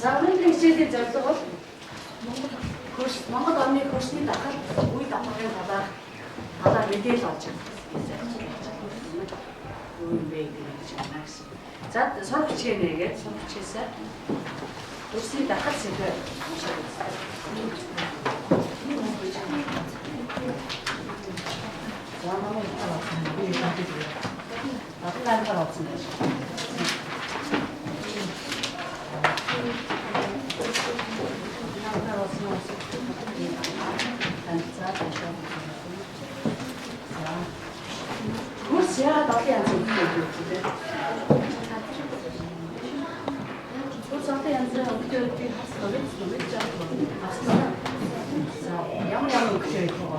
За өнөөдрийн хичээлийн зорилго бол Монгол орны хөрсний дахар үе давхрын талаар мэдээлэл олж авах. Юу юм бэ гэж байна гэсэн. За сул бичгээ нээгээд сул бичгээсээ хөрсний дахар сэдвээр уншаад үзье. За намайг авах. Би надад авсан байж. Хөрс яагаад олон янз өнгөтэй вэ? Хөрс олон янзын өнгөтэй хасна. За ямар өнгөтэй байх вэ?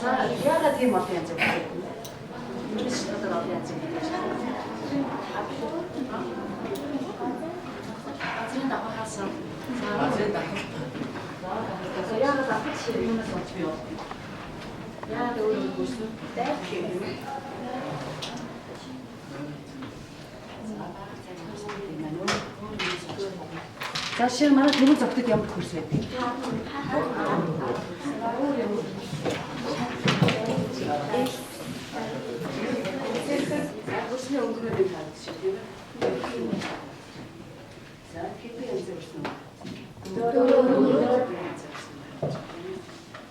За яагаад тийм олон янз өнгөтэй вэ? Ингэж надад олон янз өнгөтэй. Азийн давхар хасан. Азийн давхар. За яагаад давхар шиг юмнаас олж бий бол? Яагаад өөрөө гүйсэн? Дайх юм. За шиг манай төвөг зогтод ямар хөрс байдаг? Хөрсний өнгөрөөний таарч шиг тийм ээ. За хэдэн янз өрсөн үү?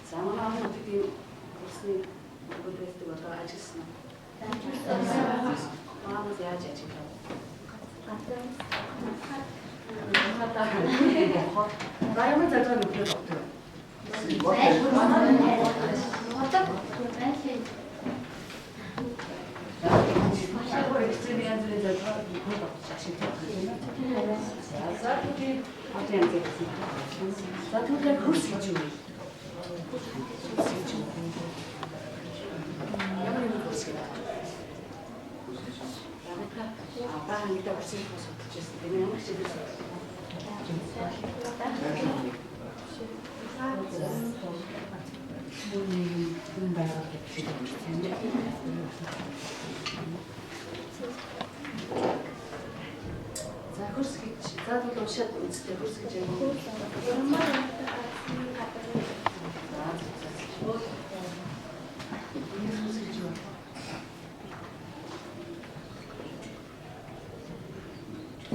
За манай хотын хөрсний өнгөрөөдөг одоо ажилласан уу? Маамаас яаж ажиллав? Районын зарцаа нөхрөө тогтов. За түүгээр хөрс гэж юу вэ? Ямар юм хөрс гэж? Баа нэг давсан хөрс гэж байна. Ямар ч зүйл. За хөрс гэж. За бол уншаад үзтээ хөрс гэж юм.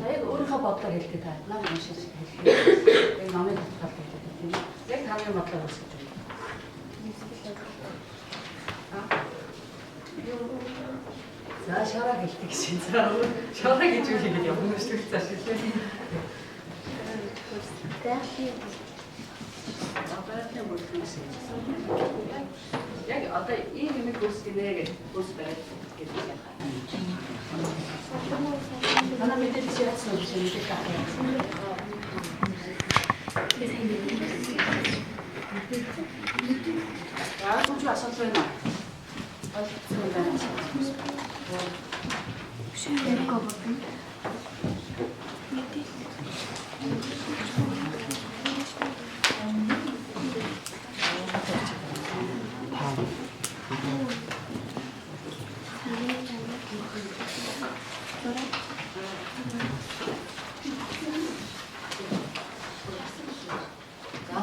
Яг өөрийнхөө бодлоо хэлдэг та. Нам уншиж хэлдэг. Яг намайг баталгаал хэлдэг тийм үү? Яг тамийн бодлоо үсгэж байна. За шараа хэлдэг шин. За шараа гэж юу хэлээд явна шүү дээ цааш хэлээ. Яг одоо ийм юм хөрс гинэ гэж хөрс бариад гэдэг юм. Манай мэдээж яасан юм шиг мэдээ таа. Аа түнч асууж байна. Олцсон байна. Шийдэх гобот.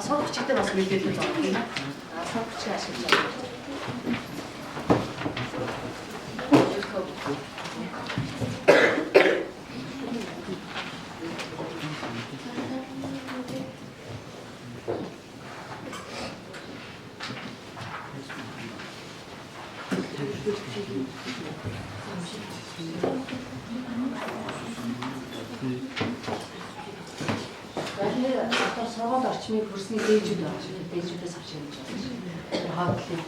Сорогчтой бас мэдээлэл заах юм. Сорогч ашиглаж байна. Одоо соргоод орчмын хөрсний дээжүүд байна шүү дээ. Дээжүүдээс авч явж байна. Хаадлын.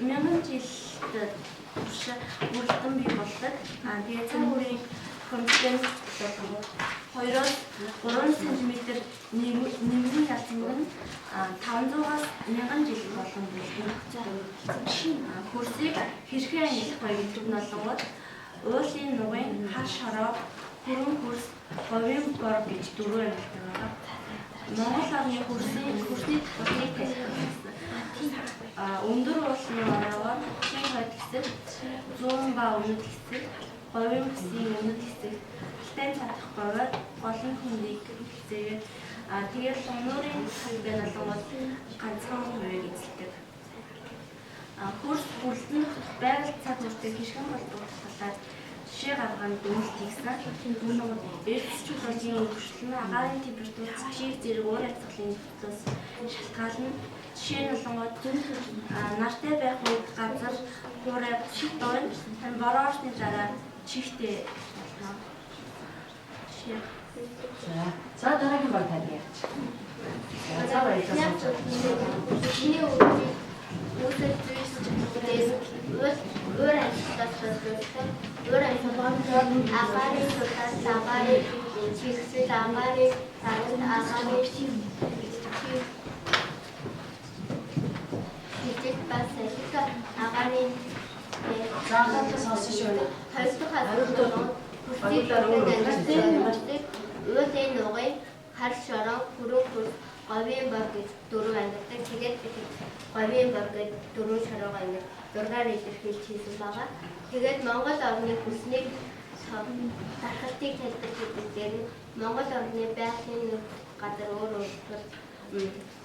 Мянган жилд бүрэлдэн бий болдог. Тэгээд цөмөрийн контент 2-3 см нэмрийн ялцсан 500-аас 1000 жил болгон байдаг. Хөрсийг хэрхэн ангилах вэ гэдэг нь болонгод уулын нугын хар шороо, хүрэн хөрс, говийн борог гэж 4 ангилдаг байна. Монгол орны хөрсний татварыг танилцуулсан. Өндөр уулын оройгоор чин хойд хэсэг, зүүн ба өмнөд хэсэг, говийн бүсийн өмнөд хэсэг, алтай цадах говиод голын хөндийг хэсэгээд тэгээд өнөөрийн хальбайн алгууд ганцхан хувийг эзэлдэг. Хөрс бүрэлдэн байгальд цаг үртэй хишгэн болдог талаар жишээ гаргана дүнэлт хийсэн. Түүнүүд эрдэсчүүд болгийн өргөжлөн агаарын температур хашиг зэрэг уур амьсгалын нөхцлөөс шалтгаална. Жишээ нь олонгод нартай байх үед газар хуурай чих дорн борооорсны дараа чихтэй болно. Жишээ. За дараагийн баг тань яаж. За баярлалаа. Үүсэл зүйлс өөр амьсгалын агаарын сулаас агаарын чихсэл агаарын сард агаарын чихт бас агаарын заахад сонсож байна. Өөдөө нугай хар шорон хүрэн хөр говийн баг гэж дөрөв ангидаг. Тэгээд говийн баг гэж дөрөв шорон ангид 6-аар илэрхийлж хийсэн байгаа. Тэгээд Монгол орны хүснийг дархалтыг тайлбарлах дээр Монгол орны байгалийн газар өөр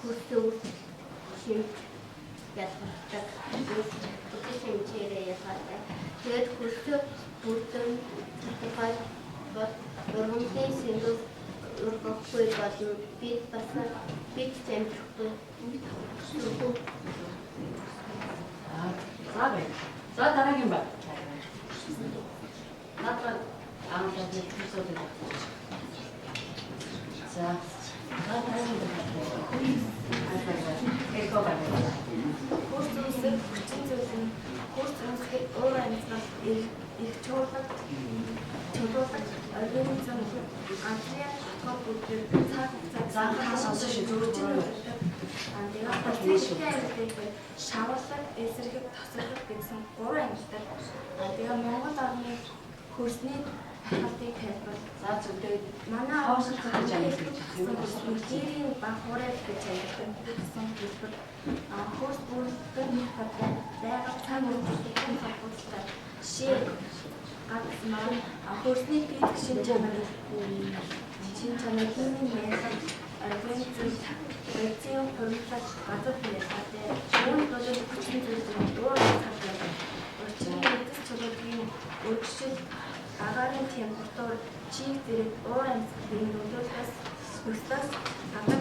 хөрсөв шимж ятдаг. Хөрсөв шимжээрээ ятдаг. Тэгээд хөрсөв бүрдэн тухай ургамлын сэндүү ургахгүй болно. Бид зэмжихгүй. За баяр. За дараагийн баг. Надад аамлаад хэлсэн. За дараагийн баг. Хөрс үсэг хүчин зүйлэн хөрс үсгийг өөр амьсгал их чуулгад организм анхны хавьд цаг заахад сонсож зүрх шавлаг, эсрэг, тосрог гэсэн 3 ангилдаг. Тэгээ Монгол орны хөрсний халтыг тайлбар. за зөвдөө Манай хоосол гэж ангилдаг. Нэрийн баг хуурай гэж ангилдаг гэсэн хэлбэр. Хөрс бүрэлдэхүүн гадаа байгаль цаг үргэлжлэх холбоотой. Жишээ гадмаа хөрсний биед шин чанар химийн метод организм эцэг хөрмөлт газар хэлээтэй үүнд бол хүчин зүйлс өөр талтай орчин эдэс чөлөөгийн өргөжл агаарын температур чих зэрэг уур амьсгалын нөлөөлөхөөс хөрслөөс гадна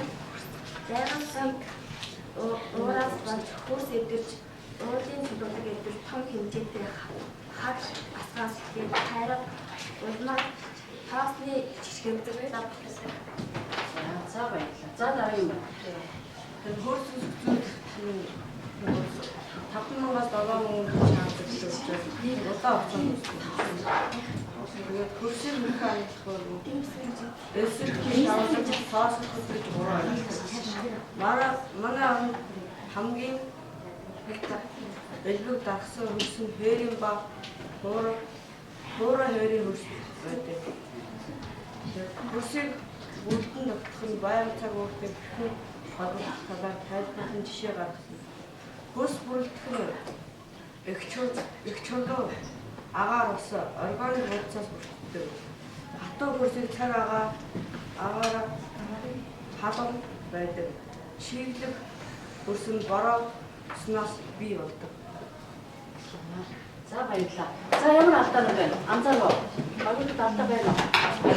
байгалийн уураас болж хөрс эдгэж уурлын төлөвлөг эдгэж том хэмжээтэй хад асгаас хайраг улмаа таасны жишгэмдэг лав. За баярлалаа. За дараагийн баг. Хөрс үсгцүүд 5,000-аас 7,000 чанартай учраас удаа хугацаанд тэгээд хөрсийг нөх ангилахаар эсрэг хийж авах цаасан хөтлөж 3 ангилдаг. Манай орнд хамгийн элбэг дагсан хөрс нь хээрийн баг хуура хээрийн хөрс байдаг. Хөрсийг бүрдэн тогтох нь байгаль цаг ууртай бүхэн холбох талаар тайлбарлан жишээ гаргасан. Хөрс бүрэлдэхүүн их чулуу агаар ус органик хуудасаас бүрддэг. Хатуу хөрсийг цаг агаараа халуун байдаг. Чиглэг хөрс нь бороо уснаас бий болдог. За баярлалаа. За ямар алдаа байна? Анзаарав. Багт алдаа байна уу?